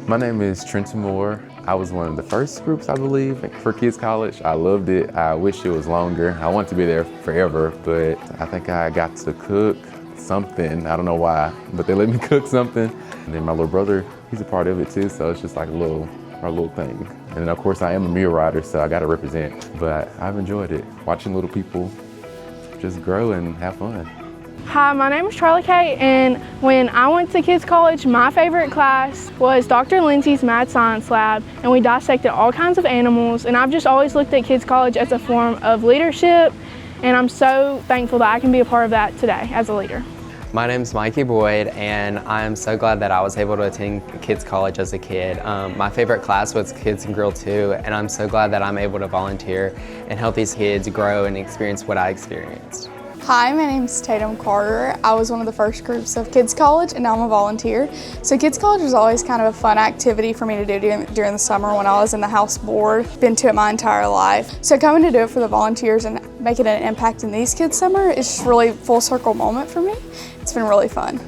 My name is Trenton Moore. I was one of the first groups, I believe, for Kids College. I loved it. I wish it was longer. I want to be there forever, but I think I got to cook something. I don't know why, but they let me cook something. And then my little brother, he's a part of it too, so it's just like our little thing. And then of course I am a Mulerider, so I got to represent. But I've enjoyed it, watching little people just grow and have fun. Hi, my name is Charlie Kay, and when I went to Kids College, my favorite class was Dr. Lindsay's Mad Science Lab, and we dissected all kinds of animals, and I've just always looked at Kids College as a form of leadership, and I'm so thankful that I can be a part of that today as a leader. My name's Mikey Boyd, and I'm so glad that I was able to attend Kids College as a kid. My favorite class was Kids and Grill 2, and I'm so glad that I'm able to volunteer and help these kids grow and experience what I experienced. Hi, my name's Tatum Carter. I was one of the first groups of Kids College, and now I'm a volunteer. So Kids College was always kind of a fun activity for me to do during the summer when I was in the house board. Been to it my entire life. So coming to do it for the volunteers and making an impact in these kids' summer is just really a full circle moment for me. It's been really fun.